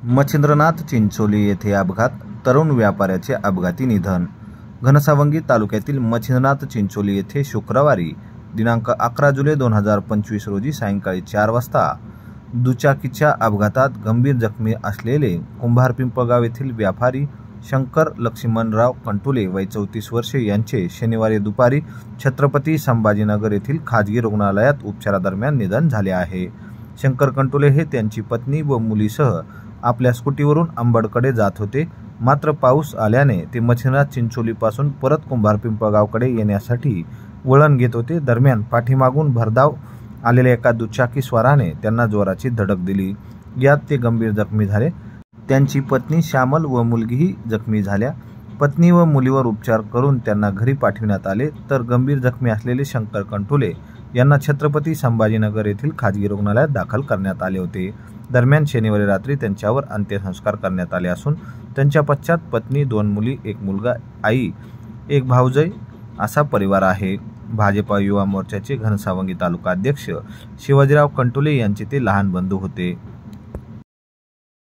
मच्छिंद्रनाथ चिंचोली येथे अपघात, तरुण व्यापाऱ्याचे अपघाती निधन। घनसावंगी तालुक्यातील मच्छिंद्रनाथ चिंचोली येथे शुक्रवारी दिनांक 11 जुलै 2025 रोजी सायंकाळी 4 वाजता दुचाकीच्या अपघातात गंभीर जखमी असलेले कुंभारपिंपळगाव येथील व्यापारी शंकर लक्ष्मणराव कंटुले वय 34 वर्षे यांचे शनिवारी दुपारी छत्रपती संभाजीनगर येथील खाजगी रुग्णालयात उपचारादरम्यान निधन झाले आहे। शंकर कंटुले हे त्यांची पत्नी व मुलीसह आपल्या स्कूटीवरून अंबडकडे जात होते, मात्र पाऊस आल्याने ते मच्छिंद्रनाथ चिंचोलीपासून परत कुंभारपिंपळगावकडे येण्यासाठी वळण घेत होते। दरम्यान पाठीमागून भरधाव आलेल्या एका दुचाकी स्वाराने त्यांना जोराची धडक दिली, यात ते गंभीर जखमी झाले। त्यांची पत्नी श्यामल व मुलगीही जखमी झाल्या। पत्नी व मुलीवर उपचार करून त्यांना घरी पाठविण्यात आले, तर गंभीर जखमी असलेले शंकर कंटुले यांना छत्रपती संभाजीनगर येथील खाजगी रुग्णालयात दाखल करण्यात आले होते। दरम्यान शनिवारी रात्री त्यांच्यावर अंत्यसंस्कार करण्यात आले असून त्यांच्या पश्चात पत्नी, 2 मुली, 1 मुलगा, आई, 1 भाऊजय असा परिवार आहे। भाजपा युवा मोर्चाचे घनसावंगी तालुका अध्यक्ष शिवाजीराव कंटुले यांचे ते लहान बंधू होते।